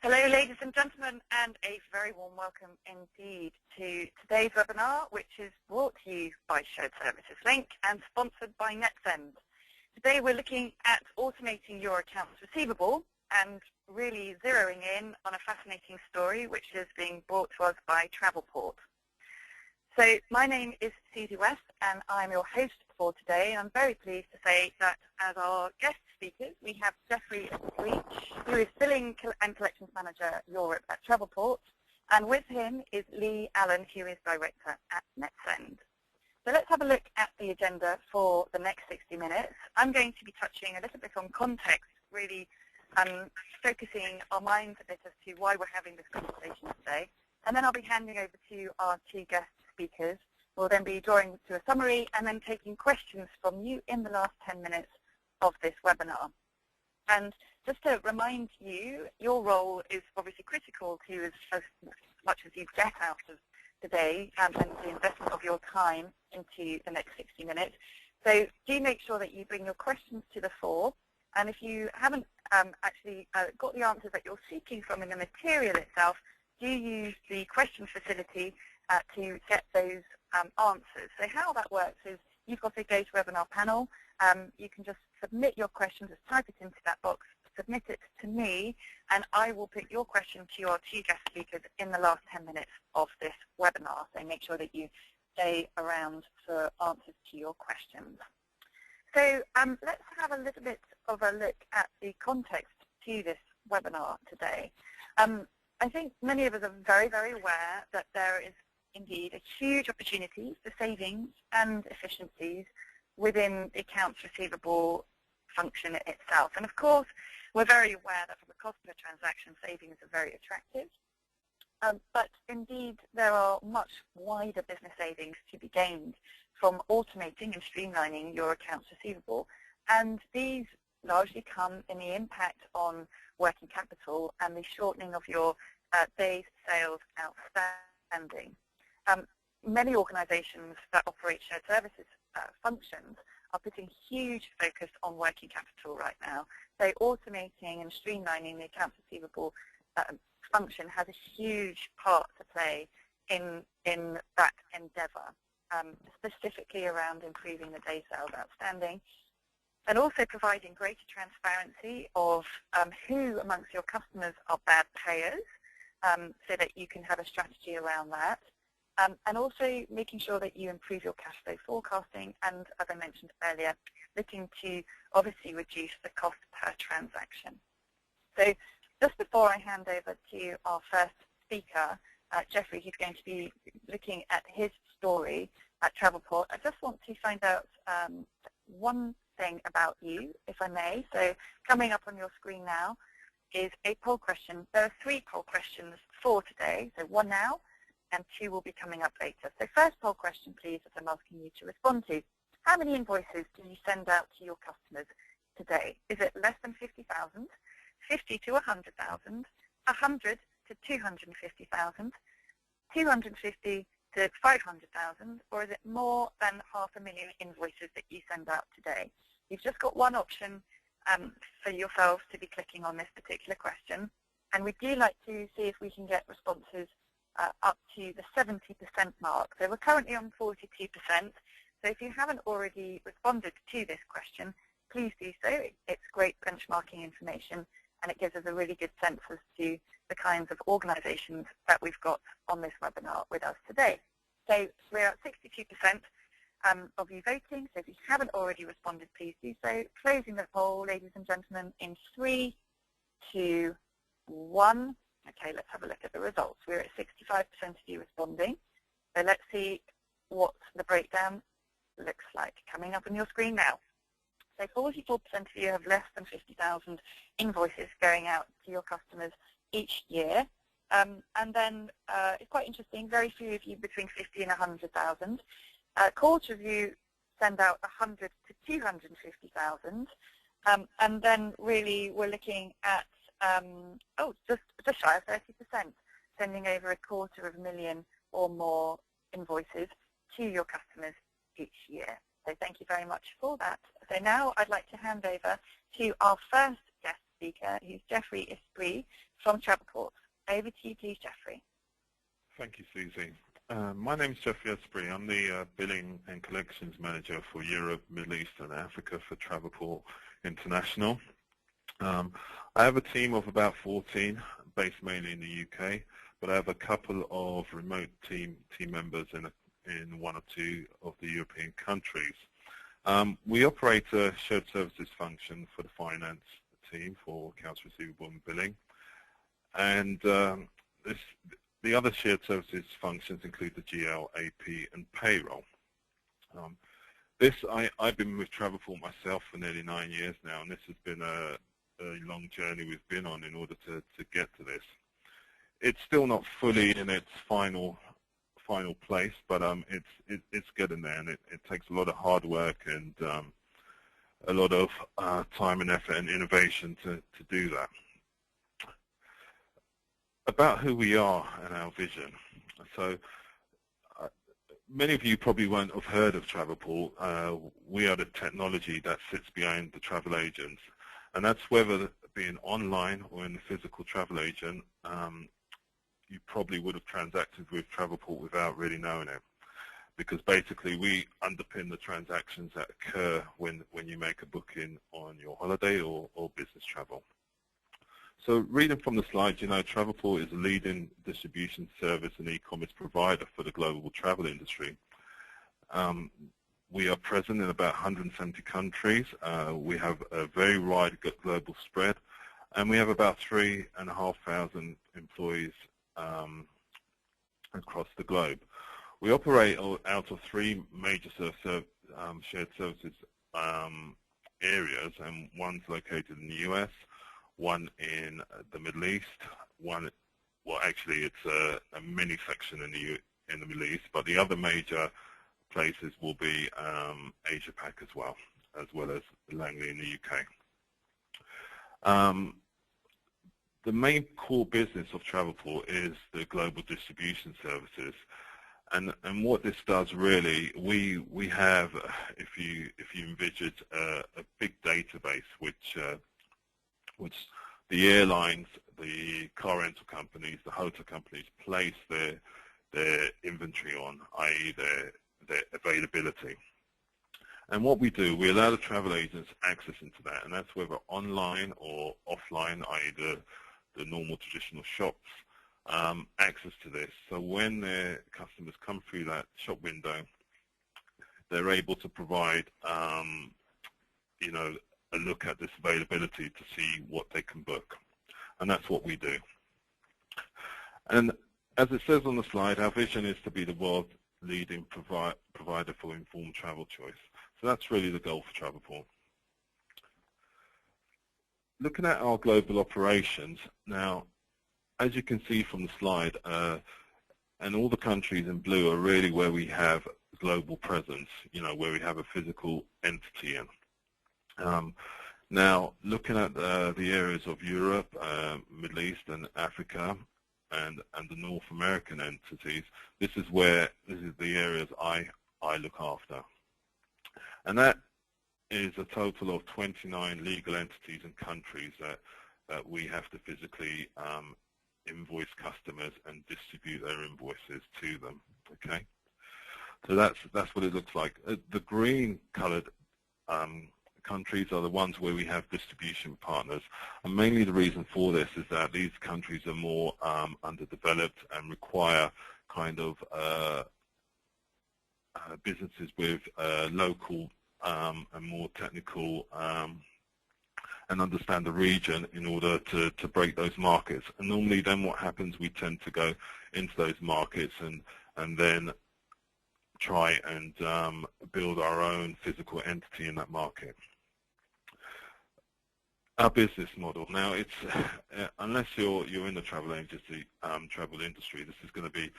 Hello, ladies and gentlemen, and a very warm welcome indeed to today's webinar, which is brought to you by Shared Services Link and sponsored by NetSend. Today we're looking at automating your accounts receivable and really zeroing in on a fascinating story which is being brought to us by Travelport. So my name is Susie West and I'm your host for today. I'm very pleased to say that as our guest speakers we have Jeffrey Leach, who is Billing and Collections Manager Europe at Travelport, and with him is Lee Allen, who is Director at NetSend. So let's have a look at the agenda for the next 60 minutes. I'm going to be touching a little bit on context, really focusing our minds a bit as to why we're having this conversation today. And then I'll be handing over to our two guest speakers. We'll then be drawing to a summary and then taking questions from you in the last 10 minutes of this webinar. And just to remind you, your role is obviously critical to as much as you get out of today and the investment of your time into the next 60 minutes. So do make sure that you bring your questions to the fore. And if you haven't actually got the answers that you're seeking from in the material itself, do use the question facility to get those answers. So how that works is you've got a GoToWebinar panel. You can just submit your questions, just type it into that box, submit it to me, and I will put your question to your two guest speakers in the last 10 minutes of this webinar. So make sure that you stay around for answers to your questions. So let's have a little bit of a look at the context to this webinar today. I think many of us are very, very aware that there is indeed a huge opportunity for savings and efficiencies within the accounts receivable function itself. And of course, we're very aware that from a cost per transaction, savings are very attractive. But indeed, there are much wider business savings to be gained from automating and streamlining your accounts receivable. And these largely come in the impact on working capital and the shortening of your days sales outstanding. Many organizations that operate shared services functions are putting huge focus on working capital right now. So automating and streamlining the accounts receivable function has a huge part to play in that endeavor, specifically around improving the day sales outstanding, and also providing greater transparency of who amongst your customers are bad payers, so that you can have a strategy around that. And also making sure that you improve your cash flow forecasting and, as I mentioned earlier, looking to obviously reduce the cost per transaction. So just before I hand over to our first speaker, Jeffrey, who's going to be looking at his story at Travelport, I just want to find out one thing about you, if I may. So coming up on your screen now is a poll question. There are 3 poll questions for today, so 1 now, and 2 will be coming up later. So first poll question, please, that I'm asking you to respond to. How many invoices do you send out to your customers today? Is it less than 50,000, 50 to 100,000, 100 to 250,000, 250 to 500,000, or is it more than 500,000 invoices that you send out today? You've just got one option for yourselves to be clicking on this particular question, and we do like to see if we can get responses up to the 70% mark. So we're currently on 42%. So if you haven't already responded to this question, please do so. It's great benchmarking information, and it gives us a really good sense as to the kinds of organizations that we've got on this webinar with us today. So we're at 62% of you voting. So if you haven't already responded, please do so. Closing the poll, ladies and gentlemen, in 3, 2, 1. Okay, let's have a look at the results. We're at 65% of you responding. So let's see what the breakdown looks like coming up on your screen now. So 44% of you have less than 50,000 invoices going out to your customers each year. And then it's quite interesting, very few of you between 50 and 100,000. A quarter of you send out 100 to 250,000. And then really we're looking at just shy of 30%, sending over 250,000 or more invoices to your customers each year. So thank you very much for that. So now I'd like to hand over to our first guest speaker, who's Jeffrey Esprit from Travelport. Over to you, please, Jeffrey. Thank you, Susie. My name is Jeffrey Esprit. I'm the Billing and Collections Manager for Europe, Middle East and Africa for Travelport International. I have a team of about 14, based mainly in the UK, but I have a couple of remote team members in one or two of the European countries. We operate a shared services function for the finance team for accounts receivable and billing. And the other shared services functions include the GL, AP, and payroll. I've been with Travelport myself for nearly 9 years now, and this has been a long journey we've been on in order to get to this. It's still not fully in its final place, but it's getting there, and it takes a lot of hard work and a lot of time and effort and innovation to do that. About who we are and our vision. So many of you probably won't have heard of Travelport. We are the technology that sits behind the travel agents, and that's whether being online or in the physical travel agent. You probably would have transacted with Travelport without really knowing it, because basically we underpin the transactions that occur when you make a booking on your holiday or business travel. So reading from the slide, you know, Travelport is a leading distribution service and e-commerce provider for the global travel industry. We are present in about 170 countries. We have a very wide global spread, and we have about 3,500 employees across the globe. We operate out of 3 major shared services areas, and one's located in the US, one in the Middle East, well actually it's a mini section in the Middle East, but the other major places will be Asia Pac as well as Langley in the UK. The main core business of Travelport is the global distribution services, and what this does really, we have, if you envisage a big database which the airlines, the car rental companies, the hotel companies place their inventory on, i.e. their availability. And what we do, we allow the travel agents access into that, and that's whether online or offline, i.e. the normal traditional shops, access to this. So when their customers come through that shop window, they're able to provide, you know, a look at this availability to see what they can book. And that's what we do. And as it says on the slide, our vision is to be the world's leading provider for informed travel choice. So that's really the goal for Travelport. Looking at our global operations, now, as you can see from the slide, and all the countries in blue are really where we have global presence, you know, where we have a physical entity in. Now, looking at the areas of Europe, Middle East and Africa, and the North American entities, this is the areas I look after. And that is a total of 29 legal entities and countries that we have to physically invoice customers and distribute their invoices to them. Okay, so that's what it looks like. The green-colored countries are the ones where we have distribution partners, and mainly the reason for this is that these countries are more underdeveloped and require kind of businesses with local and more technical and understand the region in order to break those markets. And normally then what happens, we tend to go into those markets and then try and build our own physical entity in that market. Our business model. Now, it's unless you're in the travel industry, this is going to be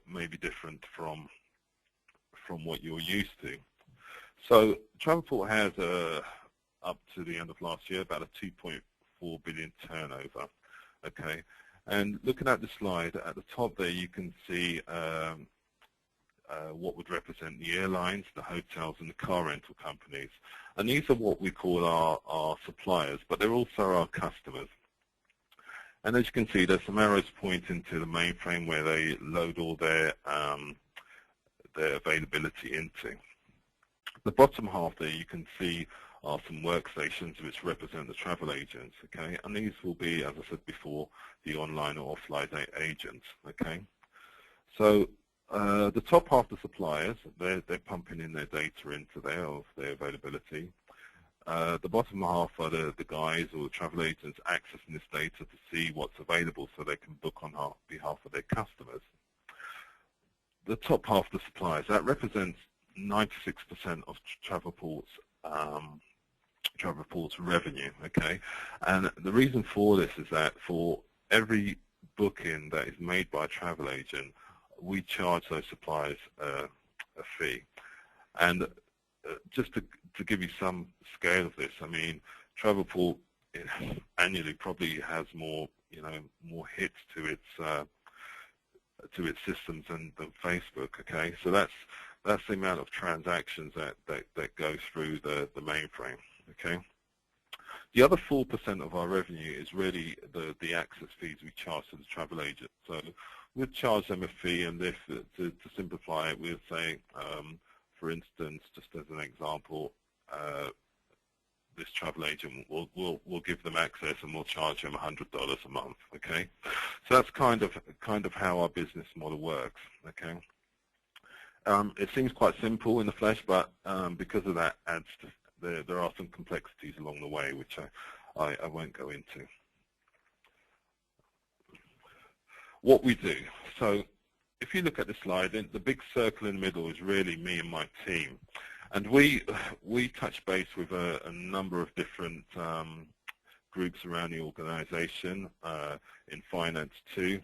maybe different from what you're used to. So Travelport has up to the end of last year about a 2.4 billion turnover. Okay, and looking at the slide at the top there, you can see what would represent the airlines, the hotels, and the car rental companies. And these are what we call our suppliers, but they're also our customers. And as you can see, there's some arrows pointing to the mainframe where they load all their availability into. The bottom half there you can see are some workstations which represent the travel agents, okay? And these will be, as I said before, the online or offline agents, okay? So the top half, the suppliers, they're pumping in their data into there of their availability. The bottom half are the guys or the travel agents accessing this data to see what's available so they can book on behalf of their customers. The top half, the suppliers, that represents 96% of Travelport's revenue, okay? And the reason for this is that for every booking that is made by a travel agent, we charge those suppliers a fee. And just to give you some scale of this, I mean, Travelport annually probably has more hits to its systems than Facebook, okay? So that's the amount of transactions that goes through the mainframe, okay? The other 4% of our revenue is really the access fees we charge to the travel agent. So we'll charge them a fee, and if to simplify it, we'll say, for instance, just as an example, this travel agent will give them access, and we'll charge them $100 a month. Okay, so that's kind of how our business model works. Okay, it seems quite simple in the flesh, but because of that, there are some complexities along the way, which I won't go into. What we do. So if you look at the slide, the big circle in the middle is really me and my team. And we touch base with a number of different groups around the organization, in finance too.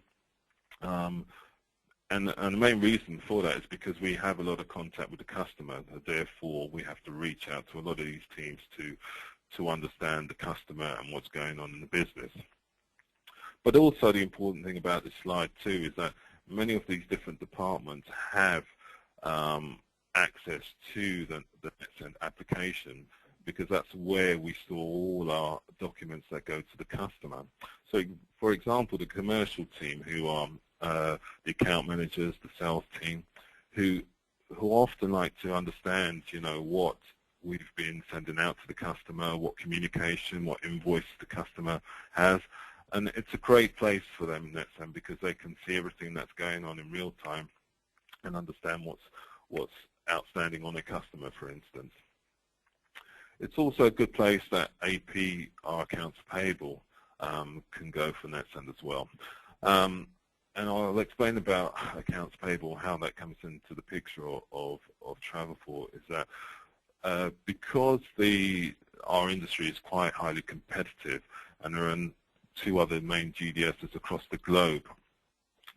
And the main reason for that is because we have a lot of contact with the customer. Therefore, we have to reach out to a lot of these teams to understand the customer and what's going on in the business. But also the important thing about this slide too is that many of these different departments have access to the NetSend application, because that's where we store all our documents that go to the customer. So, for example, the commercial team, who are the account managers, the sales team, who often like to understand, what we've been sending out to the customer, what communication, what invoice the customer has. And it's a great place for them, NetSend, because they can see everything that's going on in real time and understand what's outstanding on a customer, for instance. It's also a good place that AP, our accounts payable, can go for NetSend as well. And I'll explain about accounts payable, how that comes into the picture of Travelport, is that because our industry is quite highly competitive, and there are two other main GDSs across the globe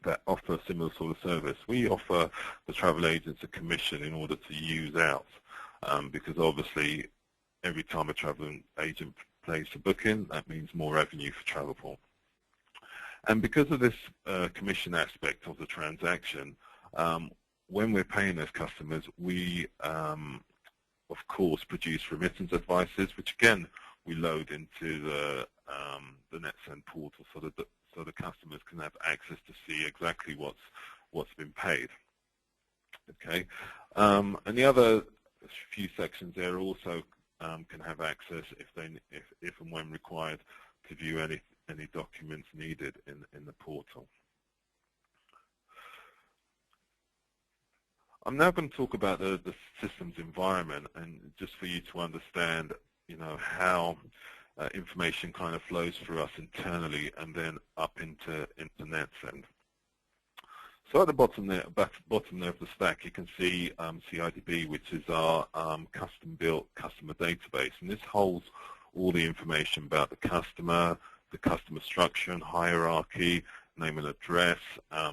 that offer a similar sort of service, we offer the travel agents a commission in order to use out, because obviously every time a travel agent places a booking, that means more revenue for Travelport. And because of this commission aspect of the transaction, when we're paying those customers, we of course produce remittance advices, which again we load into the NetSend portal so the customers can have access to see exactly what's been paid. Okay, and the other few sections there also can have access if and when required to view any documents needed in the portal. I'm now going to talk about the systems environment, and just for you to understand, how information kind of flows through us internally and then up into NetSend. So at the bottom there of the stack, you can see CIDB, which is our custom-built customer database, and this holds all the information about the customer structure and hierarchy, name and address,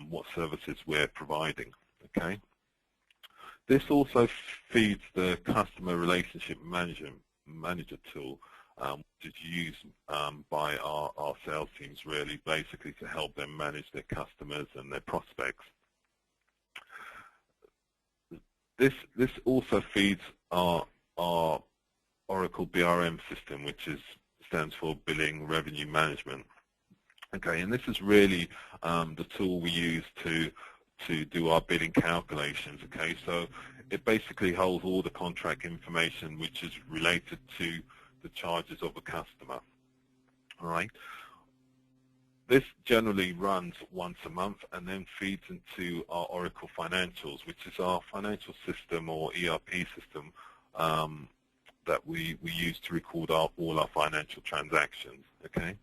what services we're providing. Okay. This also feeds the customer relationship manager tool, which is used by our sales teams, really, basically to help them manage their customers and their prospects. This also feeds our Oracle BRM system, which stands for Billing Revenue Management. Okay, and this is really the tool we use to do our billing calculations. Okay, so it basically holds all the contract information which is related to the charges of a customer. All right. This generally runs once a month and then feeds into our Oracle Financials, which is our financial system or ERP system that we use to record all our financial transactions. Okay.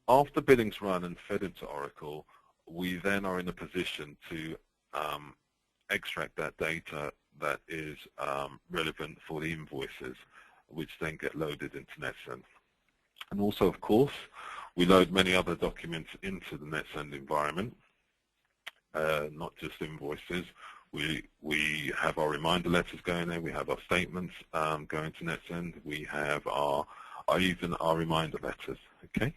After billings run and fed into Oracle, we then are in a position to extract that data that is relevant for the invoices, which then get loaded into NetSend. And also, of course, we load many other documents into the NetSend environment, not just invoices. We have our reminder letters going there. We have our statements going to NetSend. We have even our reminder letters. Okay.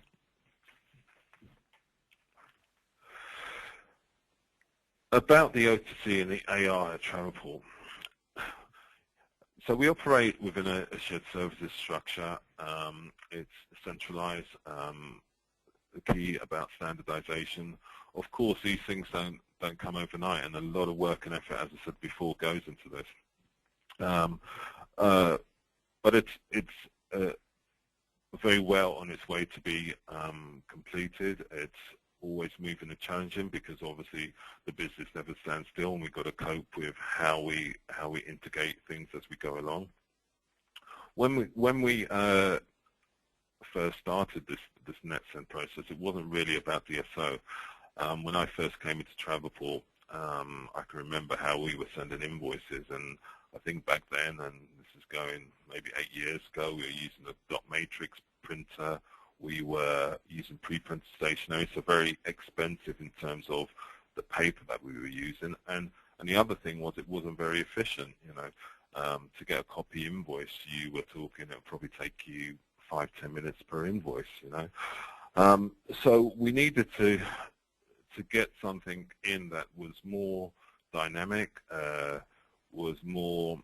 About the O2C and the AR at Travelport. So we operate within a shared services structure. It's centralized. The key about standardization. Of course, these things don't come overnight, and a lot of work and effort, as I said before, goes into this. But it's very well on its way to be completed. It's always moving and challenging because obviously the business never stands still, and we've got to cope with how we integrate things as we go along. When we first started this NetSend process, it wasn't really about DSO. When I first came into Travelport, I can remember how we were sending invoices, and I think back then, and this is going maybe 8 years ago, we were using a dot matrix printer. We were using pre-printed stationery, so very expensive in terms of the paper that we were using. And the other thing was it wasn't very efficient. You know, to get a copy invoice, you were talking it would probably take you 5-10 minutes per invoice. You know, so we needed to get something in that was more dynamic, was more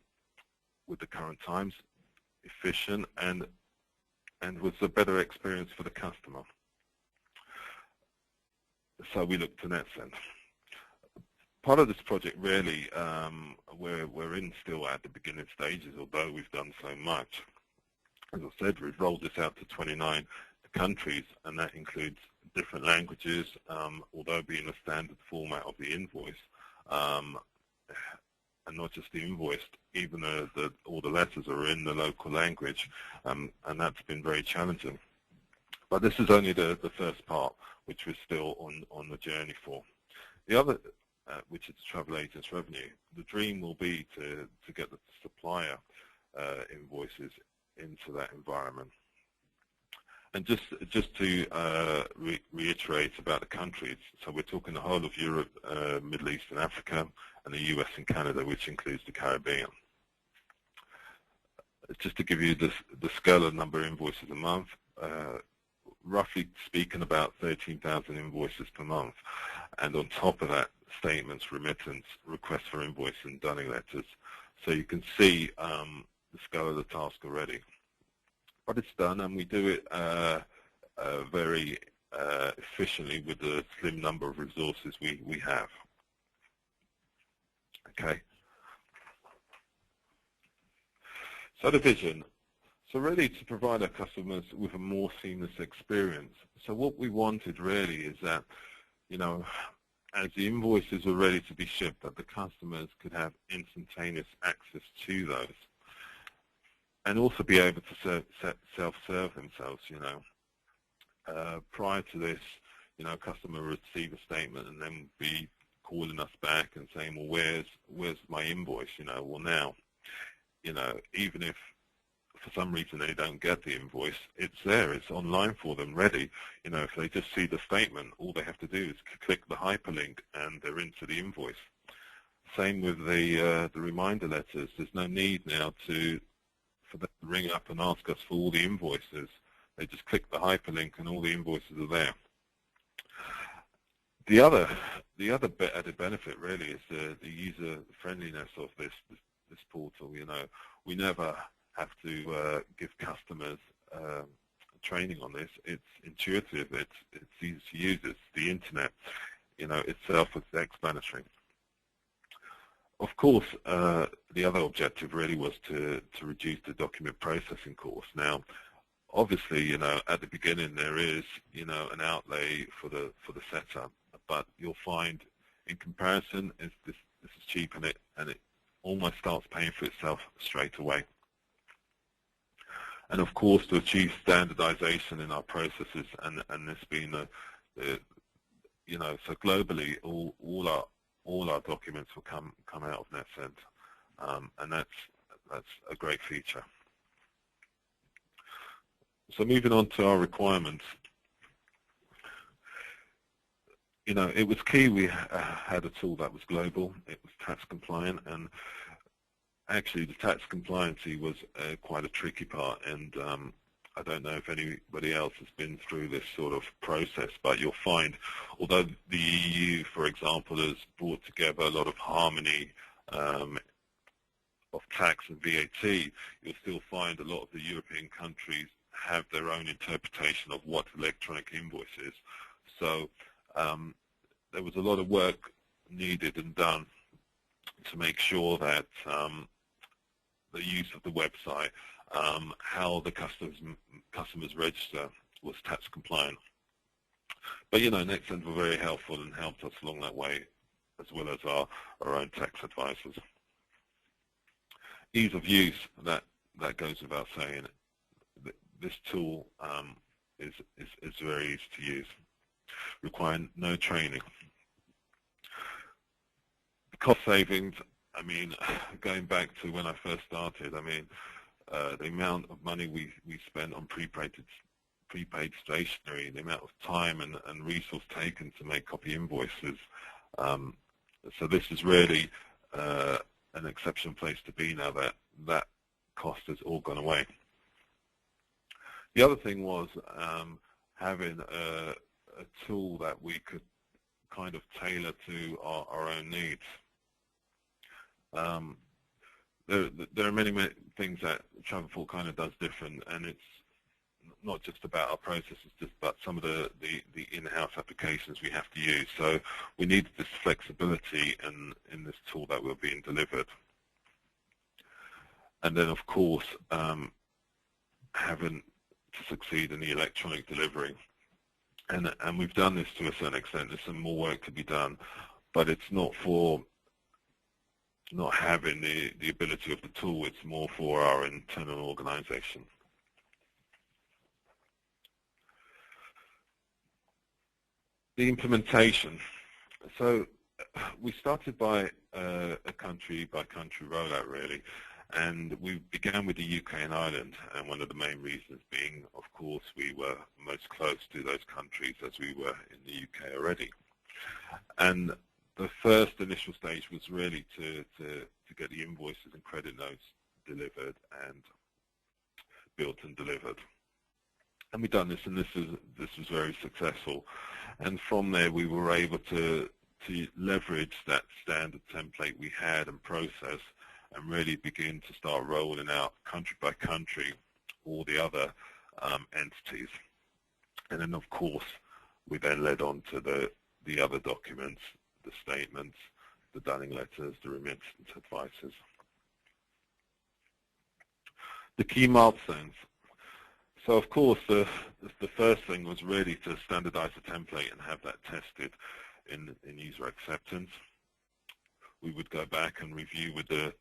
with the current times, efficient, and was a better experience for the customer. So we looked to NetSend. Part of this project really, we're in still at the beginning stages, although we've done so much. As I said, we've rolled this out to 29 countries, and that includes different languages, although being a standard format of the invoice. And not just the invoice, even all the letters are in the local language, and that's been very challenging. But this is only the first part, which we're still on the journey for. The other, which is travel agents revenue, the dream will be to get the supplier invoices into that environment. And just to reiterate about the countries, so we're talking the whole of Europe, Middle East and Africa, and the US and Canada, which includes the Caribbean. Just to give you the scale of number of invoices a month, roughly speaking about 13,000 invoices per month. And on top of that, statements, remittance, requests for invoice and dunning letters. So you can see the scale of the task already. But it's done, and we do it very efficiently with the slim number of resources we have. Okay. So the vision. So really to provide our customers with a more seamless experience. So what we wanted really is that, you know, as the invoices were ready to be shipped, that the customers could have instantaneous access to those, and also be able to self-serve themselves. You know, prior to this, you know, a customer would receive a statement and then be calling us back and saying, well, where's my invoice? You know, well now, you know, even if for some reason they don't get the invoice, it's there, it's online for them, ready. You know, if they just see the statement, all they have to do is click the hyperlink and they're into the invoice. Same with the reminder letters. There's no need now for them to ring up and ask us for all the invoices. They just click the hyperlink and all the invoices are there. The other added benefit really is the user friendliness of this portal. You know, we never have to give customers training on this. It's intuitive. It's easy to use. It's the internet. You know, itself is explanatory. Of course, the other objective really was to reduce the document processing cost. Now, obviously, you know, at the beginning there is, you know, an outlay for the setup, but you'll find in comparison this is cheap, and it almost starts paying for itself straight away. And of course, to achieve standardization in our processes, and this being the you know, so globally all our documents will come out of NetSend, and that's a great feature. So moving on to our requirements, you know, it was key we had a tool that was global. It was tax compliant, and actually the tax compliancy was quite a tricky part, and I don't know if anybody else has been through this sort of process, but you'll find, although the EU, for example, has brought together a lot of harmony of tax and VAT, you'll still find a lot of the European countries have their own interpretation of what electronic invoice is. So there was a lot of work needed and done to make sure that the use of the website, how the customers register, was tax compliant. But you know, NetSend were very helpful and helped us along that way, as well as our own tax advisors. Ease of use, that goes without saying. This tool is very easy to use, requiring no training. The cost savings, I mean, going back to when I first started, I mean, the amount of money we spent on prepaid stationery, the amount of time and resource taken to make copy invoices. So this is really an exceptional place to be now that cost has all gone away. The other thing was having a tool that we could kind of tailor to our own needs. There are many things that Travelport kind of does different, and it's not just about our processes, just about some of the in-house applications we have to use. So we need this flexibility in this tool that we're being delivered. And then, of course, having to succeed in the electronic delivery. And we've done this to a certain extent. There's some more work to be done, but it's not for not having the ability of the tool. It's more for our internal organization. The implementation. So we started by a country-by-country rollout, really. And we began with the UK and Ireland, and one of the main reasons being, of course, we were most close to those countries as we were in the UK already. And the first initial stage was really to get the invoices and credit notes delivered and built and delivered. And we've done this, and this was very successful. And from there, we were able to leverage that standard template we had and process, and really begin to start rolling out country by country all the other entities. And then, of course, we then led on to the other documents, the statements, the dunning letters, the remittance advices. The key milestones. So, of course, the first thing was really to standardize the template and have that tested in user acceptance. We would go back and review with the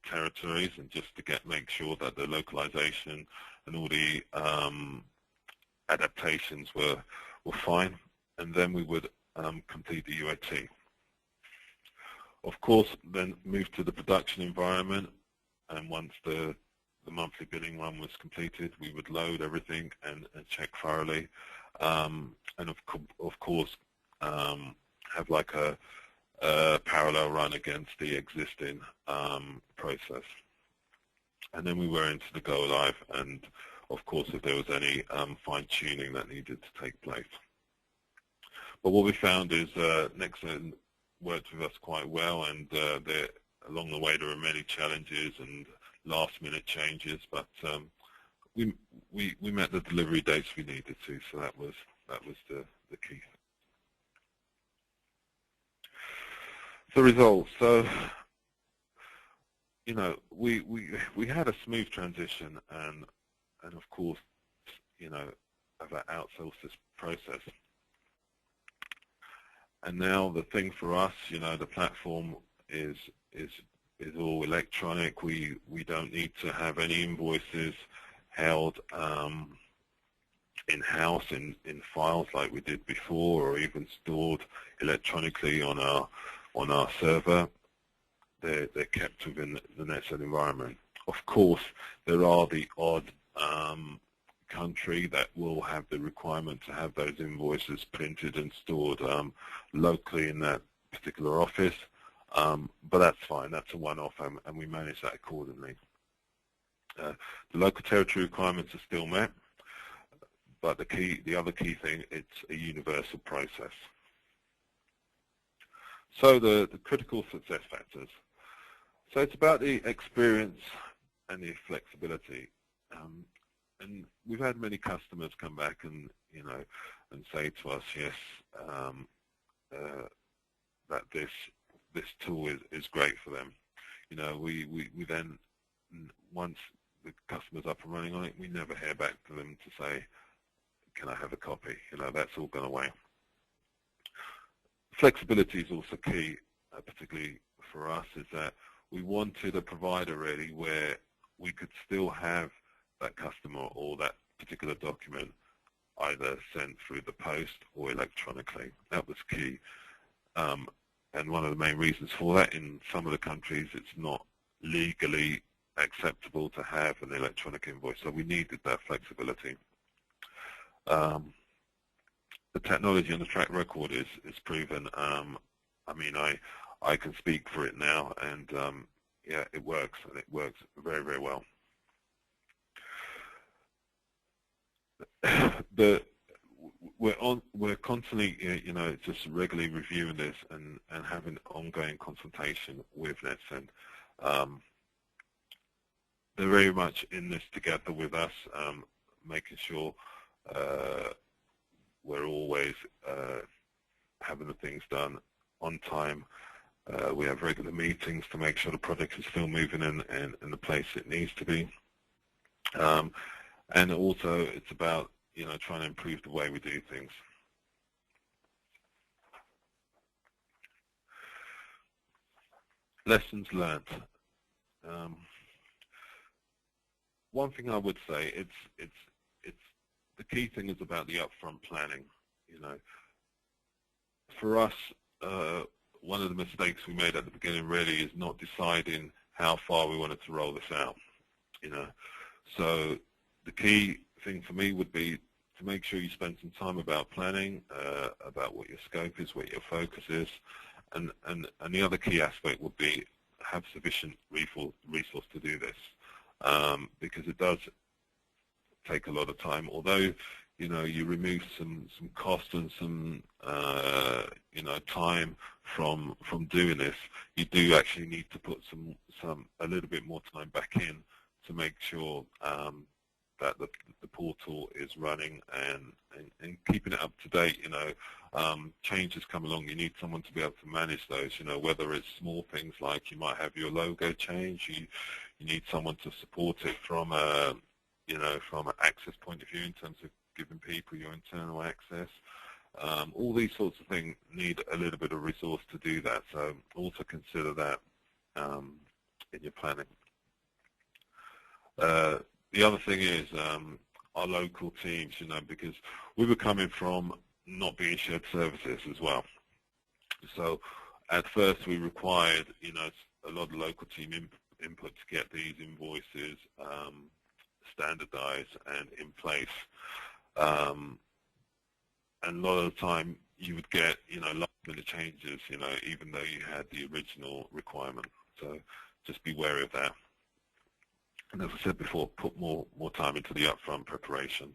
territories, and just to make sure that the localization and all the adaptations were fine, and then we would complete the UAT. Of course, then move to the production environment, and once the monthly billing run was completed, we would load everything and check thoroughly, and of course have like a parallel run against the existing process. And then we were into the go live, and of course if there was any fine tuning that needed to take place. But what we found is Nexen worked with us quite well, and along the way there were many challenges and last-minute changes, but we met the delivery dates we needed to, so that was the key. The results. So, you know, we had a smooth transition, and of course, you know, have outsourced this process. And now the thing for us, you know, the platform is all electronic. We don't need to have any invoices held in-house in files like we did before, or even stored electronically on our server. They're kept within the NetSend environment. Of course, there are the odd country that will have the requirement to have those invoices printed and stored locally in that particular office, but that's fine. That's a one-off, and we manage that accordingly. The local territory requirements are still met, but the other key thing, it's a universal process. So the critical success factors. So it's about the experience and the flexibility. And we've had many customers come back and, you know, and say to us, yes, that this tool is great for them. You know, we then, once the customer's up and running on it, we never hear back to them to say, can I have a copy? You know, that's all gone away. Flexibility is also key, particularly for us, is that we wanted a provider really where we could still have that customer or that particular document either sent through the post or electronically. That was key. And one of the main reasons for that, in some of the countries, it's not legally acceptable to have an electronic invoice, so we needed that flexibility. The technology and the track record is proven. I mean, I can speak for it now, and yeah, it works, and it works very, very well. We're constantly, you know, just regularly reviewing this and having ongoing consultation with NetSend. They're very much in this together with us, making sure we're always having the things done on time. We have regular meetings to make sure the project is still moving in the place it needs to be. And also, it's about, you know, trying to improve the way we do things. Lessons learned. One thing I would say, it's the key thing is about the upfront planning. You know, for us, one of the mistakes we made at the beginning really is not deciding how far we wanted to roll this out. You know, so the key thing for me would be to make sure you spend some time about planning, about what your scope is, what your focus is, and the other key aspect would be have sufficient resource to do this, because it does take a lot of time. Although, you know, you remove some cost and some you know, time from doing this, you do actually need to put a little bit more time back in to make sure that the portal is running and keeping it up to date. You know, changes come along. You need someone to be able to manage those. You know, whether it's small things like you might have your logo change, you need someone to support it from a, you know, from an access point of view in terms of giving people your internal access. All these sorts of things need a little bit of resource to do that. So also consider that in your planning. The other thing is our local teams, you know, because we were coming from not being shared services as well. So at first we required, you know, a lot of local team input to get these invoices standardized and in place. And a lot of the time you would get, you know, last minute changes, you know, even though you had the original requirement. So just be wary of that. And as I said before, put more time into the upfront preparation.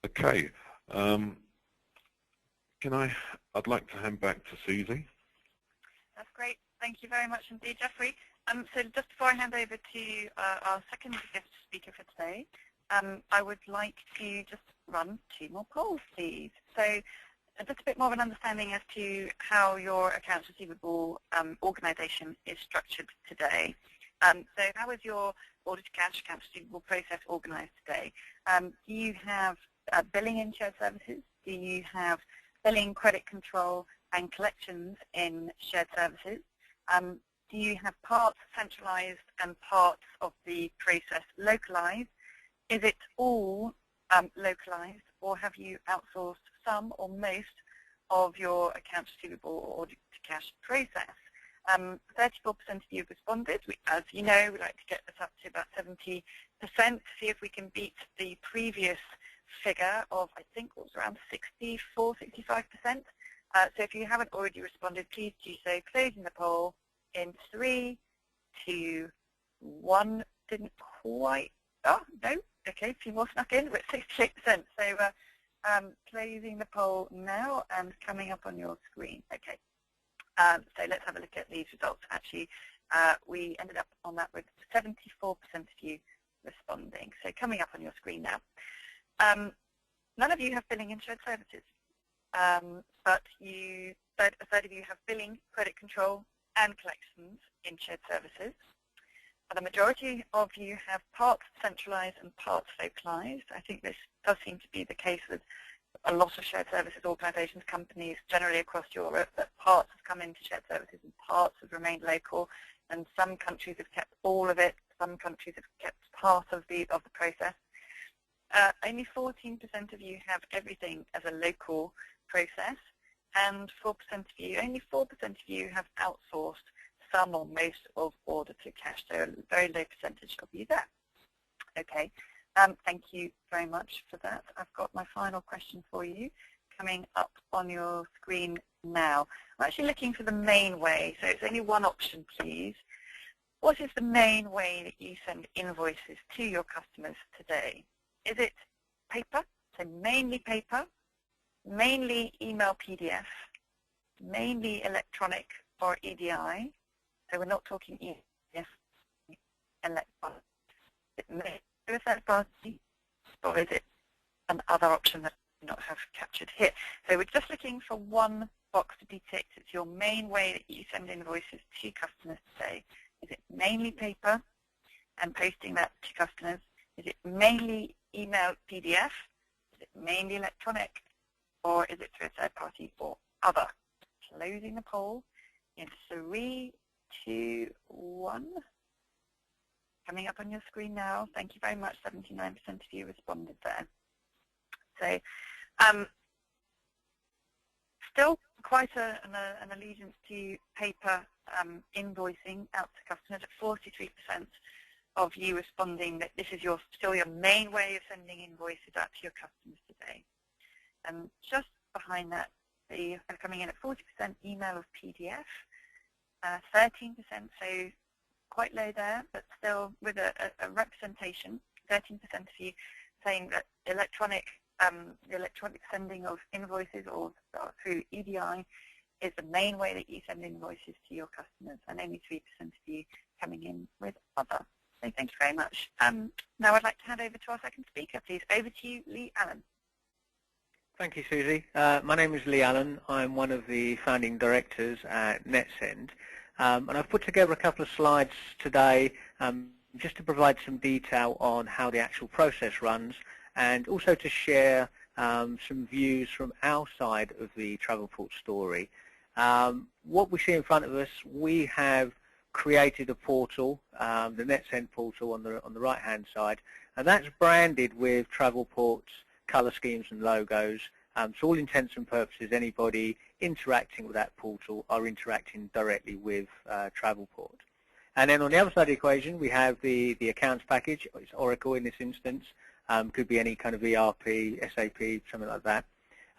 Okay. I'd like to hand back to Susie. That's great. Thank you very much indeed, Jeffrey. So just before I hand over to our second guest speaker for today, I would like to just run 2 more polls, please. So just a bit more of an understanding as to how your accounts receivable organization is structured today. So how is your order to cash accounts receivable process organized today? Do you have billing in shared services? Do you have billing, credit control, and collections in shared services? Do you have parts centralized and parts of the process localized? Is it all localized, or have you outsourced some or most of your accounts receivable or order to cash process? 34% of you have responded. As you know, we like to get this up to about 70% to see if we can beat the previous figure of, I think, what was around 64, 65%. So if you haven't already responded, please do so. Closing the poll in 3, 2, 1. Didn't quite. Oh, no. Okay, a few more snuck in. We're at 68%. So closing the poll now and coming up on your screen. Okay. So let's have a look at these results. Actually, we ended up on that with 74% of you responding. So coming up on your screen now. None of you have billing in shared services, but a third of you have billing, credit control, and collections in shared services. The majority of you have parts centralized and parts localized. I think this does seem to be the case with a lot of shared services organizations, companies generally across Europe, that parts have come into shared services and parts have remained local, and some countries have kept all of it, some countries have kept part of the process. Only 14% of you have everything as a local process, and 4% of you, only 4% of you have outsourced some or most of order to cash. So a very low percentage of you there. Okay, thank you very much for that. I've got my final question for you coming up on your screen now. I'm actually looking for the main way, so it's only one option, please. What is the main way that you send invoices to your customers today? Is it paper, so mainly paper, mainly email PDF, mainly electronic or EDI? So we're not talking EDI, electronic. Is it mainly a third party, or is it another option that I do not have captured here? So we're just looking for one box to be ticked. It's your main way that you send invoices to customers today. Is it mainly paper and posting that to customers? Is it mainly email PDF? Is it mainly electronic? Or is it through a third party or other? Closing the poll in 3, 2, 1. Coming up on your screen now. Thank you very much. 79% of you responded there. So still quite an allegiance to paper invoicing out to customers. At 43% of you responding that this is still your main way of sending invoices out to your customers today. And just behind that, they are coming in at 40% email of PDF, 13%, so quite low there, but still with a representation, 13% of you saying that the electronic sending of invoices or through EDI is the main way that you send invoices to your customers, and only 3% of you coming in with other. So thank you very much. Now I'd like to hand over to our second speaker, please. Over to you, Lee Allen. Thank you, Susie. My name is Lee Allen. I'm one of the founding directors at NetSend. And I've put together a couple of slides today just to provide some detail on how the actual process runs, and also to share some views from our side of the Travelport story. What we see in front of us, we have created a portal, the NetSend portal on the right-hand side, and that's branded with Travelport's colour schemes and logos. So all intents and purposes, anybody interacting with that portal are interacting directly with Travelport. And then on the other side of the equation, we have the accounts package. It's Oracle in this instance. Could be any kind of ERP, SAP, something like that.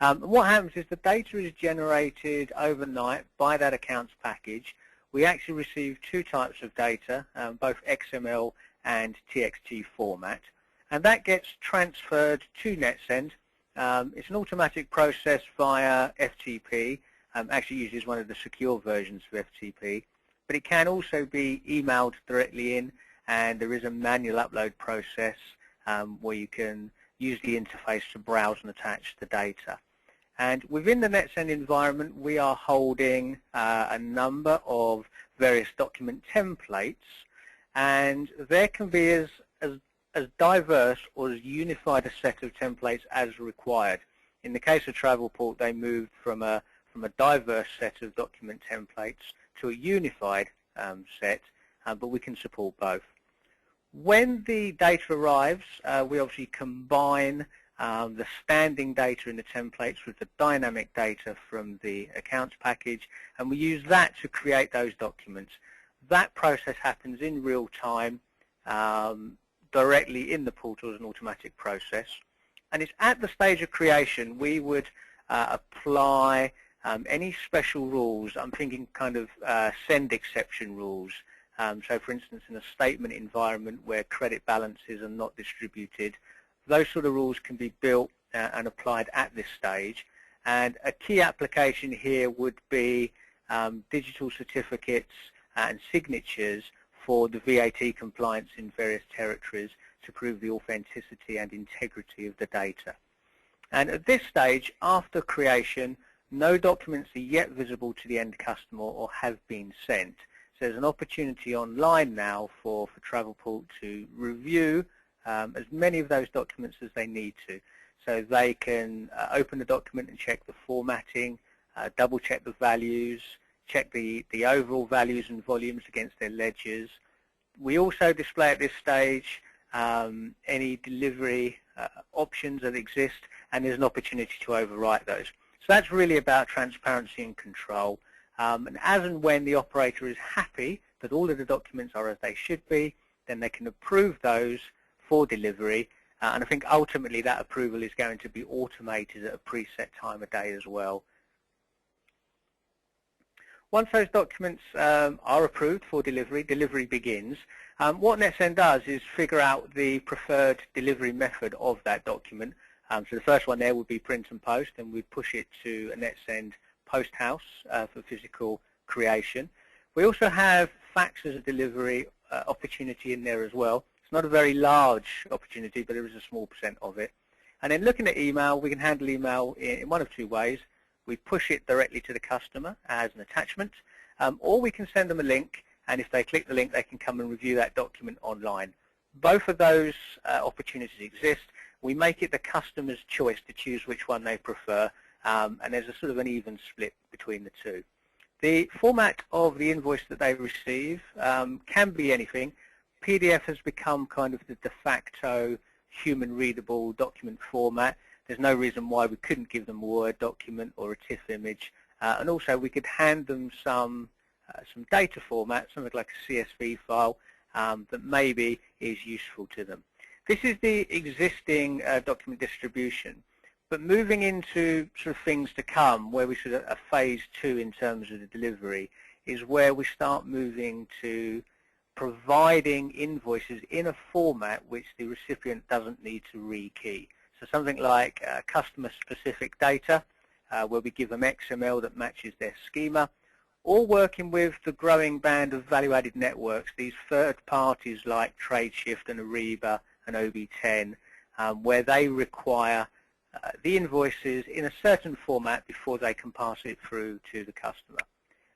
And what happens is the data is generated overnight by that accounts package. We actually receive 2 types of data, both XML and TXT format. And that gets transferred to NetSend, It's an automatic process via FTP. Actually uses one of the secure versions of FTP, but it can also be emailed directly in, and there is a manual upload process where you can use the interface to browse and attach the data. And within the NetSend environment, we are holding a number of various document templates, and there can be as diverse or as unified a set of templates as required. In the case of Travelport, they moved from a diverse set of document templates to a unified set, but we can support both. When the data arrives, we obviously combine the standing data in the templates with the dynamic data from the accounts package, and we use that to create those documents. That process happens in real time, directly in the portal as an automatic process. And it's at the stage of creation we would apply any special rules. I'm thinking kind of send exception rules. So for instance, in a statement environment where credit balances are not distributed, those sort of rules can be built and applied at this stage. And a key application here would be digital certificates and signatures for the VAT compliance in various territories to prove the authenticity and integrity of the data. And at this stage, after creation, no documents are yet visible to the end customer or have been sent. So there's an opportunity online now for Travelport to review as many of those documents as they need to. So they can open the document and check the formatting, double check the values, check the overall values and volumes against their ledgers. We also display at this stage any delivery options that exist, and there's an opportunity to overwrite those. So that's really about transparency and control. And as and when the operator is happy that all of the documents are as they should be, then they can approve those for delivery. And I think ultimately that approval is going to be automated at a preset time of day as well. Once those documents are approved for delivery, delivery begins. What NetSend does is figure out the preferred delivery method of that document. So the first one there would be print and post, and we push it to a NetSend post house for physical creation. We also have fax as a delivery opportunity in there as well. It's not a very large opportunity, but there is a small percent of it. And then looking at email, we can handle email in one of two ways. We push it directly to the customer as an attachment, or we can send them a link, and if they click the link, they can come and review that document online. Both of those opportunities exist. We make it the customer's choice to choose which one they prefer, and there's a sort of an even split between the two. The format of the invoice that they receive can be anything. PDF has become kind of the de facto human readable document format. There's no reason why we couldn't give them a Word document or a TIFF image, and also we could hand them some data format, something like a CSV file that maybe is useful to them. This is the existing document distribution, but moving into sort of things to come, where we sort of a phase 2 in terms of the delivery, is where we start moving to providing invoices in a format which the recipient doesn't need to rekey. So something like customer-specific data, where we give them XML that matches their schema, or working with the growing band of value-added networks, these third parties like Tradeshift and Ariba and OB10, where they require the invoices in a certain format before they can pass it through to the customer.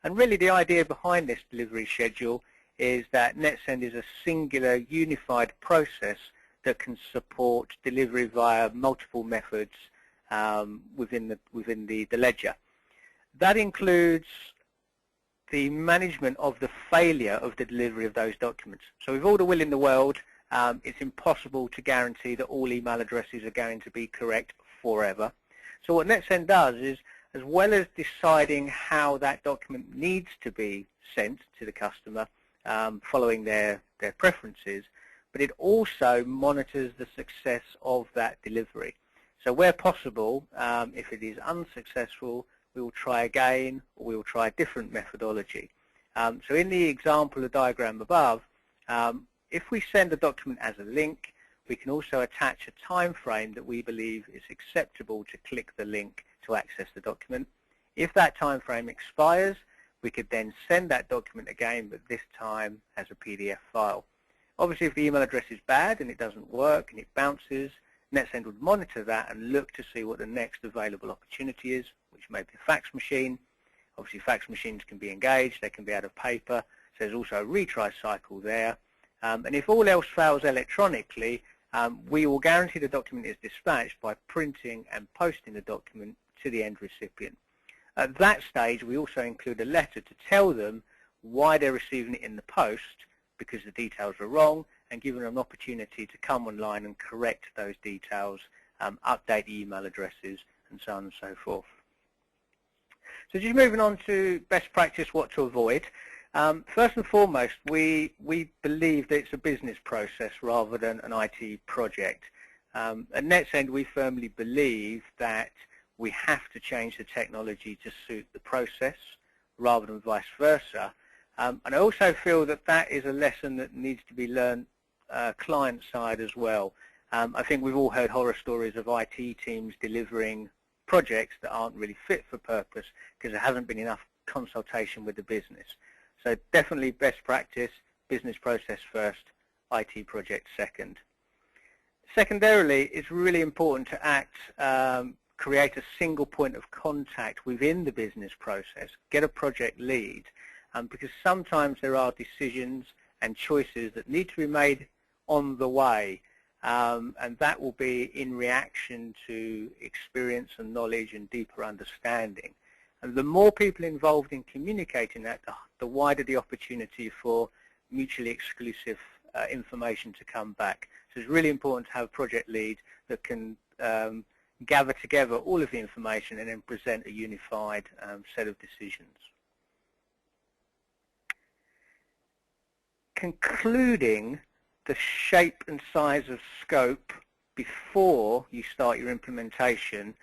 And really the idea behind this delivery schedule is that NetSend is a singular, unified process that can support delivery via multiple methods within the ledger. That includes the management of the failure of the delivery of those documents. So with all the will in the world, it's impossible to guarantee that all email addresses are going to be correct forever. So what NetSend does is, as well as deciding how that document needs to be sent to the customer following their preferences, but it also monitors the success of that delivery. So where possible, if it is unsuccessful, we will try again, or we will try a different methodology. So in the example, the diagram above, if we send a document as a link, we can also attach a time frame that we believe is acceptable to click the link to access the document. If that time frame expires, we could then send that document again, but this time as a PDF file. Obviously, if the email address is bad and it doesn't work and it bounces, NetSend would monitor that and look to see what the next available opportunity is, which may be a fax machine. Obviously, fax machines can be engaged, they can be out of paper, so there's also a retry cycle there. And if all else fails electronically, we will guarantee the document is dispatched by printing and posting the document to the end recipient. At that stage, we also include a letter to tell them why they're receiving it in the post, because the details are wrong, and give them an opportunity to come online and correct those details, update the email addresses, and so on and so forth. So just moving on to best practice, what to avoid. First and foremost, we believe that it's a business process rather than an IT project. At NetSend, we firmly believe that we have to change the technology to suit the process rather than vice versa. And I also feel that that is a lesson that needs to be learned client side as well. I think we've all heard horror stories of IT teams delivering projects that aren't really fit for purpose because there hasn't been enough consultation with the business. So definitely best practice, business process first, IT project second. Secondarily, it's really important to create a single point of contact within the business process, get a project lead, because sometimes there are decisions and choices that need to be made on the way, and that will be in reaction to experience and knowledge and deeper understanding. And the more people involved in communicating that, the wider the opportunity for mutually exclusive information to come back. So it's really important to have a project lead that can gather together all of the information and then present a unified set of decisions. Concluding, the shape and size of scope before you start your implementation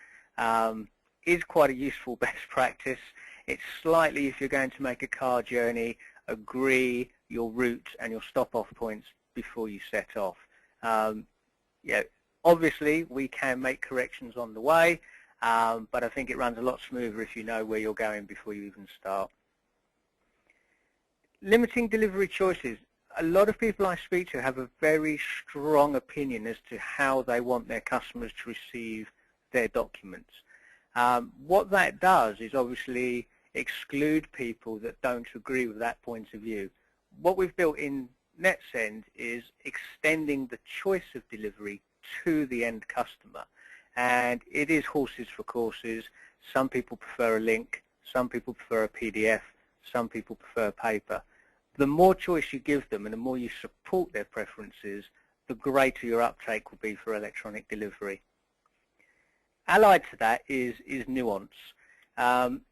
is quite a useful best practice. It's slightly, if you're going to make a car journey, agree your route and your stop-off points before you set off. Yeah, obviously, we can make corrections on the way, but I think it runs a lot smoother if you know where you're going before you even start. Limiting delivery choices. A lot of people I speak to have a very strong opinion as to how they want their customers to receive their documents. What that does is obviously exclude people that don't agree with that point of view. What we've built in NetSend is extending the choice of delivery to the end customer, and it is horses for courses. Some people prefer a link, some people prefer a PDF, some people prefer paper. The more choice you give them and the more you support their preferences, the greater your uptake will be for electronic delivery. Allied to that is nuance.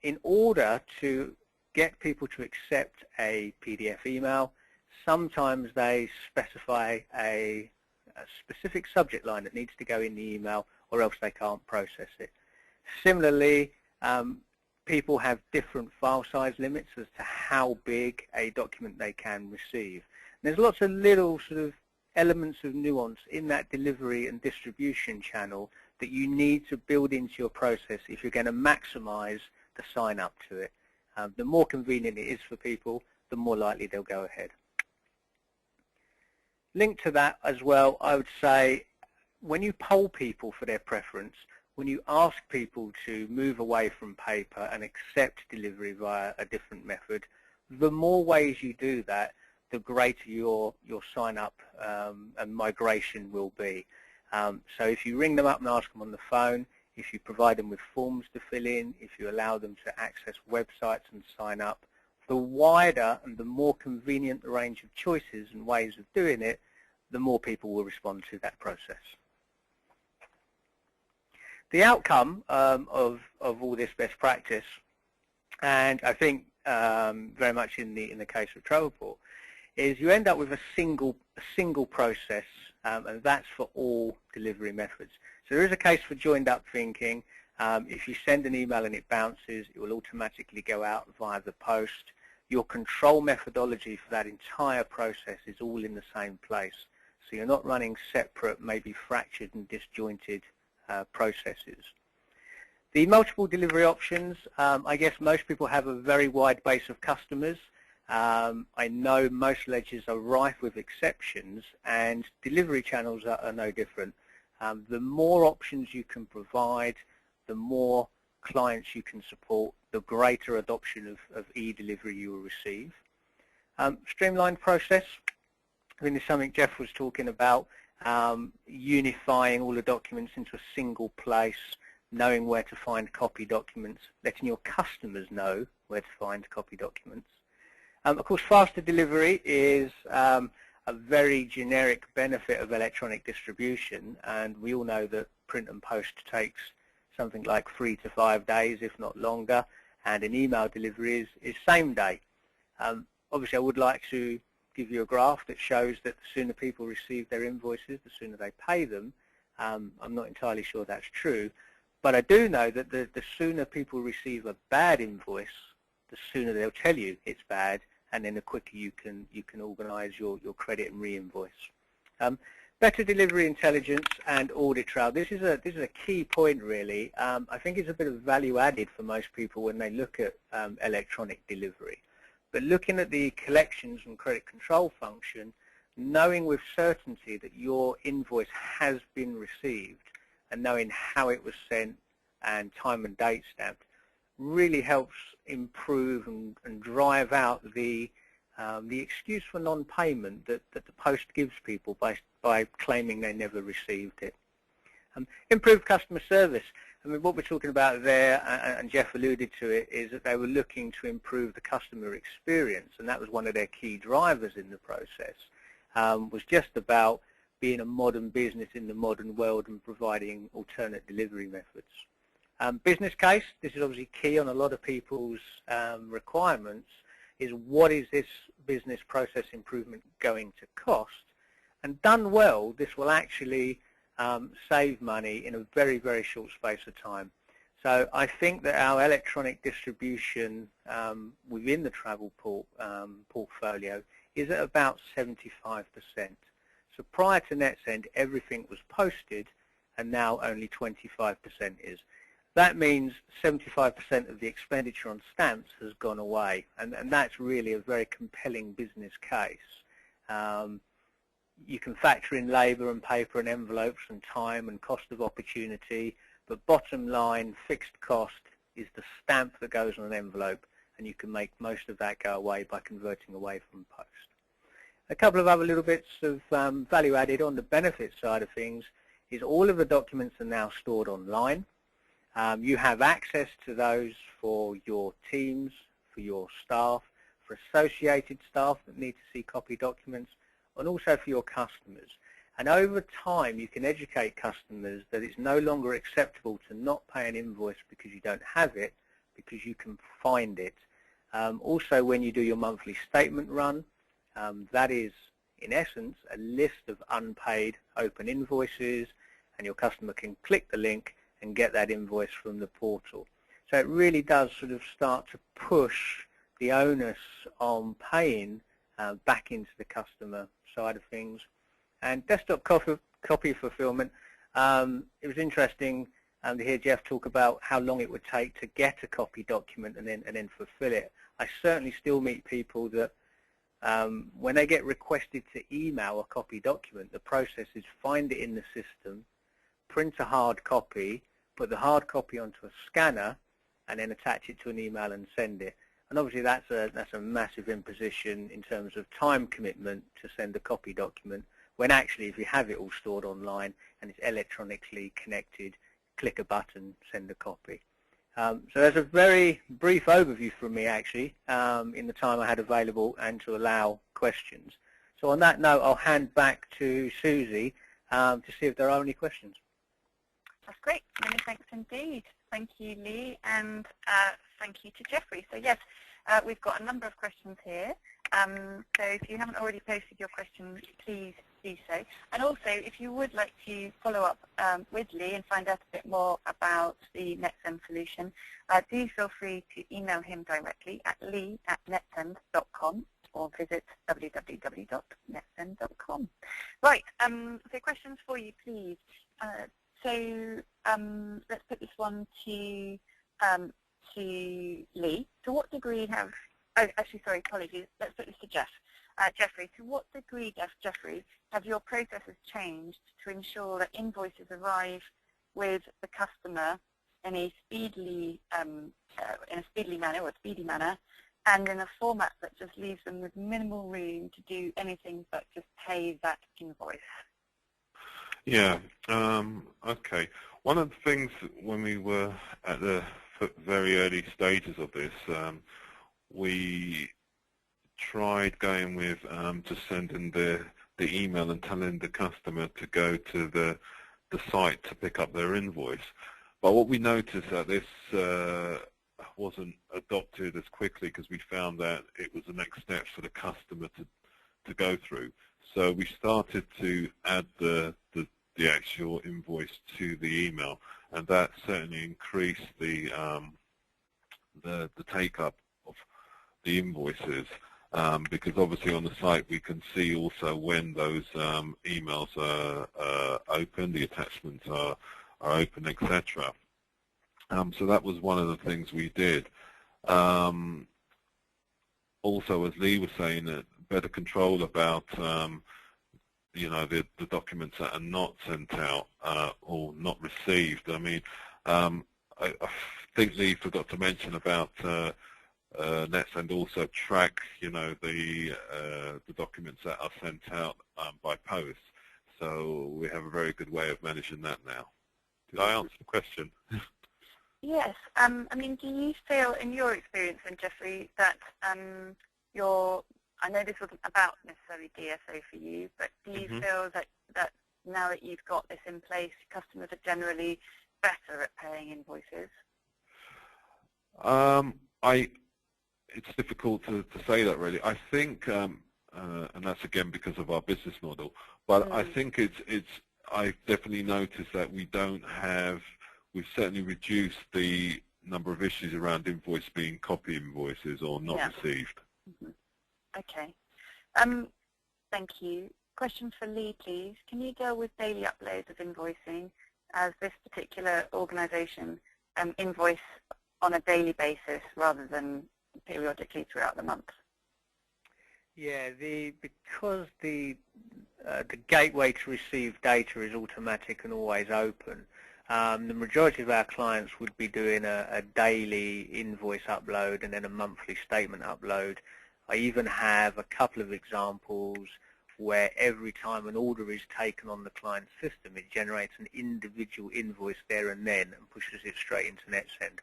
In order to get people to accept a PDF email, sometimes they specify a specific subject line that needs to go in the email, or else they can't process it. Similarly, people have different file size limits as to how big a document they can receive. And there's lots of little sort of elements of nuance in that delivery and distribution channel that you need to build into your process if you're going to maximize the sign up to it. The more convenient it is for people, the more likely they'll go ahead. Linked to that as well, I would say when you poll people for their preference, when you ask people to move away from paper and accept delivery via a different method, the more ways you do that, the greater your sign up and migration will be. So if you ring them up and ask them on the phone, if you provide them with forms to fill in, if you allow them to access websites and sign up, the wider and the more convenient the range of choices and ways of doing it, the more people will respond to that process. The outcome of all this best practice, and I think very much in the case of Travelport, is you end up with a single process, and that's for all delivery methods. So there is a case for joined up thinking. If you send an email and it bounces, it will automatically go out via the post. Your control methodology for that entire process is all in the same place. So you're not running separate, maybe fractured and disjointed processes. The multiple delivery options, I guess most people have a very wide base of customers. I know most ledgers are rife with exceptions, and delivery channels are no different. The more options you can provide, the more clients you can support, the greater adoption of e-delivery you will receive. Streamlined process, I think this is something Jeff was talking about, unifying all the documents into a single place, knowing where to find copy documents, letting your customers know where to find copy documents. Of course, faster delivery is a very generic benefit of electronic distribution, and we all know that print and post takes something like 3 to 5 days, if not longer, and an email delivery is same day. Obviously, I would like to give you a graph that shows that the sooner people receive their invoices, the sooner they pay them. I'm not entirely sure that's true, but I do know that the sooner people receive a bad invoice, the sooner they'll tell you it's bad, and then the quicker you can organise your credit and re-invoice. Better delivery intelligence and audit trail. This is a key point, really. I think it's a bit of value added for most people when they look at electronic delivery. But looking at the collections and credit control function, knowing with certainty that your invoice has been received and knowing how it was sent and time and date stamped really helps improve and drive out the excuse for non-payment that the post gives people by claiming they never received it. Improved customer service. I mean, what we're talking about there, and Jeff alluded to it, is that they were looking to improve the customer experience, and that was one of their key drivers in the process, was just about being a modern business in the modern world and providing alternate delivery methods. Business case, this is obviously key on a lot of people's requirements, is what is this business process improvement going to cost? And done well, this will actually save money in a very, very short space of time. So I think that our electronic distribution within the Travelport portfolio is at about 75%. So prior to NetSend, everything was posted, and now only 25% is. That means 75% of the expenditure on stamps has gone away, and that's really a very compelling business case. You can factor in labour and paper and envelopes and time and cost of opportunity, but bottom line, fixed cost is the stamp that goes on an envelope, and you can make most of that go away by converting away from post. A couple of other little bits of value added on the benefit side of things is all of the documents are now stored online. You have access to those for your teams, for your staff, for associated staff that need to see copy documents, and also for your customers. And over time, you can educate customers that it's no longer acceptable to not pay an invoice because you don't have it, because you can find it. Also, when you do your monthly statement run, that is, in essence, a list of unpaid open invoices, and your customer can click the link and get that invoice from the portal. So it really does sort of start to push the onus on paying back into the customer side of things. And desktop copy fulfillment, it was interesting to hear Jeff talk about how long it would take to get a copy document and then fulfill it. I certainly still meet people that when they get requested to email a copy document, the process is find it in the system, print a hard copy, put the hard copy onto a scanner, and then attach it to an email and send it. And obviously that's a massive imposition in terms of time commitment to send a copy document, when actually if you have it all stored online and it's electronically connected, click a button, send a copy. So there's a very brief overview from me actually in the time I had available and to allow questions. So on that note, I'll hand back to Susie to see if there are any questions. That's great. Many thanks indeed. Thank you, Lee, and thank you to Jeffrey. So yes, we've got a number of questions here. So if you haven't already posted your question, please do so. And also, if you would like to follow up with Lee and find out a bit more about the NetSend solution, do feel free to email him directly at lee@netsend.com, or visit www.netsend.com. Right, so questions for you, please. Let's put this one to Lee. To what degree have, actually, sorry, apologies, let's put this to Jeff. Jeffrey, to what degree, Jeffrey, have your processes changed to ensure that invoices arrive with the customer in a speedy manner, and in a format that just leaves them with minimal room to do anything but just pay that invoice? Yeah, okay. One of the things when we were at the very early stages of this, we tried going with just sending the email and telling the customer to go to the site to pick up their invoice. But what we noticed that this wasn't adopted as quickly because we found that it was the next step for the customer to go through. So we started to add the actual invoice to the email, and that certainly increased the take-up of the invoices. Because obviously on the site we can see also when those emails are open, the attachments are open, etc. So that was one of the things we did. Also, as Lee was saying, better control about the documents that are not sent out or not received. I mean, I think Lee forgot to mention about NetSend also track, the documents that are sent out by post. So we have a very good way of managing that now. Did I answer the question? Yes. I mean, do you feel, in your experience, and Jeffrey, that I know this wasn't about necessarily DSO for you, but do you feel that now that you've got this in place, customers are generally better at paying invoices? It's difficult to say that really. I think, and that's again because of our business model, but I think I've definitely noticed that we've certainly reduced the number of issues around invoice being copy invoices or not received. Okay. Thank you. Question for Lee, please. Can you deal with daily uploads of invoicing, as this particular organisation invoice on a daily basis rather than periodically throughout the month? Yeah, because the gateway to receive data is automatic and always open, the majority of our clients would be doing a daily invoice upload and then a monthly statement upload. I even have a couple of examples where every time an order is taken on the client system, it generates an individual invoice there and then and pushes it straight into NetSend.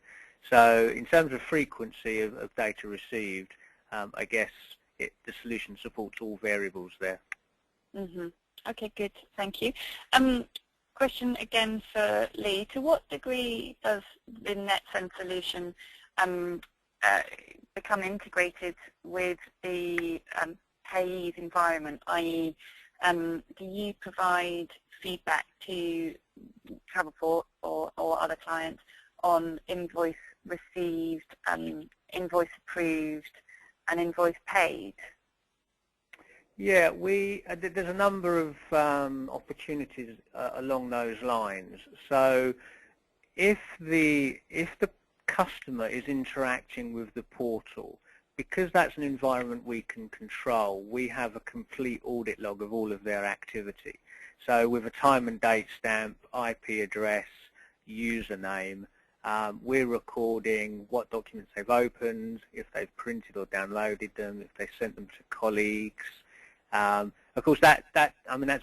So in terms of frequency of data received, I guess the solution supports all variables there. Okay, good. Thank you. Question again for Lee. To what degree does the NetSend solution become integrated with the payee's environment, i.e., do you provide feedback to Travelport or other clients on invoice received, invoice approved, and invoice paid? Yeah, there's a number of opportunities along those lines. So if the customer is interacting with the portal, because that's an environment we can control, we have a complete audit log of all of their activity. So with a time and date stamp, IP address, username, we're recording what documents they've opened, if they've printed or downloaded them, if they sent them to colleagues. Of course, that's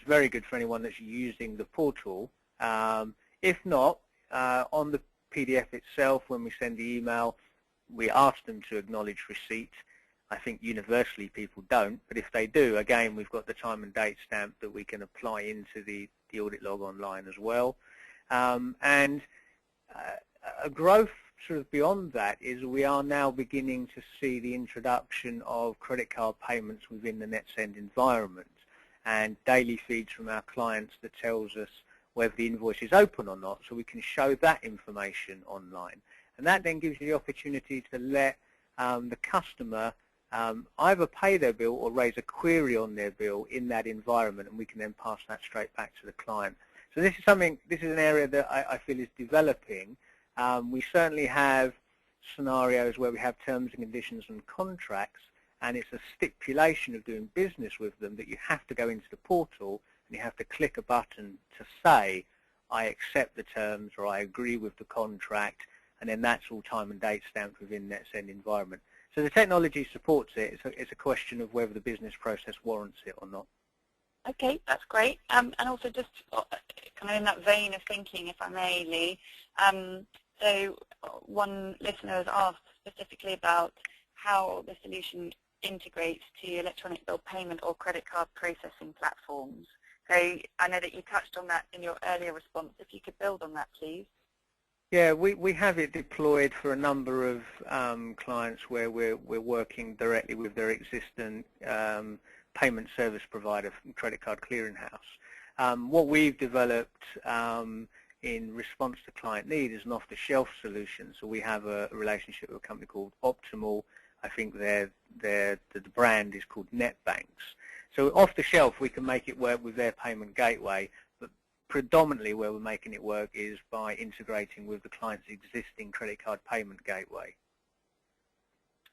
very good for anyone that's using the portal. If not, on the PDF itself, when we send the email, we ask them to acknowledge receipt. I think universally people don't, but if they do, again, we've got the time and date stamp that we can apply into the audit log online as well. And a growth sort of beyond that is we are now beginning to see the introduction of credit card payments within the NetSend environment and daily feeds from our clients that tells us whether the invoice is open or not, so we can show that information online. And that then gives you the opportunity to let the customer either pay their bill or raise a query on their bill in that environment, and we can then pass that straight back to the client. So this is an area that I feel is developing. We certainly have scenarios where we have terms and conditions and contracts, and it's a stipulation of doing business with them that you have to go into the portal and you have to click a button to say, I accept the terms or I agree with the contract, and then that's all time and date stamped within NetSend environment. So the technology supports it. It's a question of whether the business process warrants it or not. Okay, that's great. And also just kind of in that vein of thinking, if I may, Lee, so one listener has asked specifically about how the solution integrates to electronic bill payment or credit card processing platforms. So I know that you touched on that in your earlier response. If you could build on that, please. Yeah, we have it deployed for a number of clients where we're working directly with their existing payment service provider, credit card clearinghouse. What we've developed in response to client need is an off-the-shelf solution. So we have a relationship with a company called Optimal. I think the brand is called NetBanks. So off the shelf, we can make it work with their payment gateway, but predominantly where we're making it work is by integrating with the client's existing credit card payment gateway.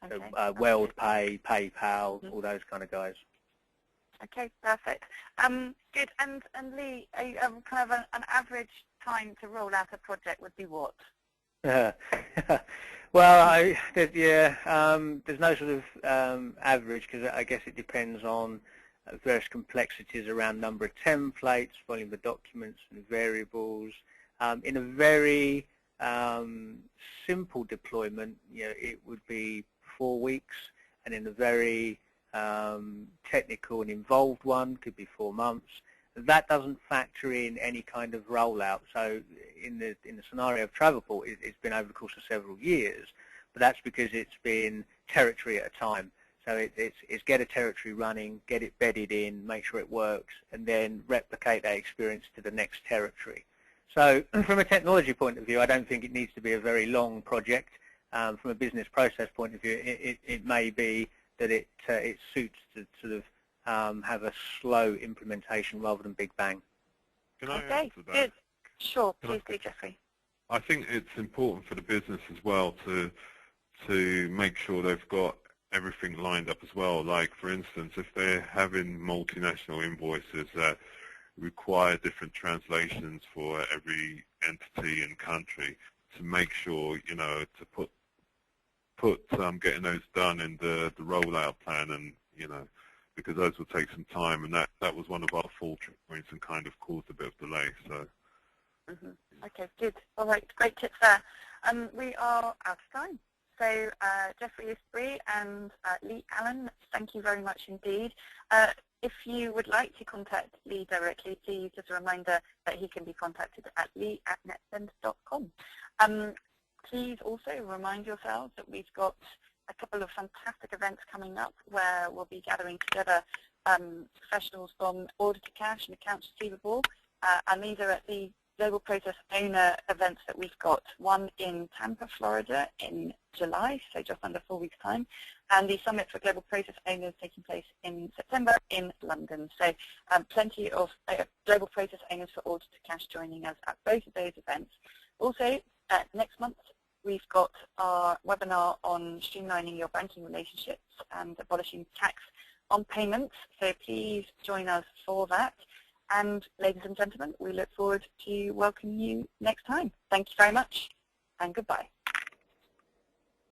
Okay. So WorldPay, PayPal, all those kind of guys. Okay, perfect. Good. And Lee, kind of an average time to roll out a project would be what? Well, there's no sort of average, because I guess it depends on various complexities around number of templates, volume of documents and variables. In a very simple deployment, it would be 4 weeks, and in a very technical and involved one could be 4 months. That doesn't factor in any kind of rollout. So in the scenario of Travelport, it's been over the course of several years, but that's because it's been territory at a time. So it's get a territory running, get it bedded in, make sure it works, and then replicate that experience to the next territory. So from a technology point of view, I don't think it needs to be a very long project. From a business process point of view, it may be that it suits to sort of have a slow implementation rather than big bang. Can I add to that? Good. Sure, please do, Jeffrey. I think it's important for the business as well to make sure they've got everything lined up as well. Like, for instance, if they're having multinational invoices that require different translations for every entity and country, to make sure, to put getting those done in the rollout plan, and because those will take some time, and that was one of our fault points and kind of caused a bit of delay. So. Okay, good. All right, great tips there. We are out of time. So Jeffrey Isbury and Lee Allen, thank you very much indeed. If you would like to contact Lee directly, please, just a reminder that he can be contacted at lee@netsend.com. Please also remind yourselves that we've got a couple of fantastic events coming up where we'll be gathering together professionals from order to cash and accounts receivable, and these are at the Global Process Owner events that we've got, one in Tampa, Florida in July, so just under 4 weeks' time, and the Summit for Global Process Owners taking place in September in London. So plenty of Global Process Owners for Order to Cash joining us at both of those events. Also, next month, we've got our webinar on streamlining your banking relationships and abolishing tax on payments, so please join us for that. And ladies and gentlemen, we look forward to welcoming you next time. Thank you very much, and goodbye.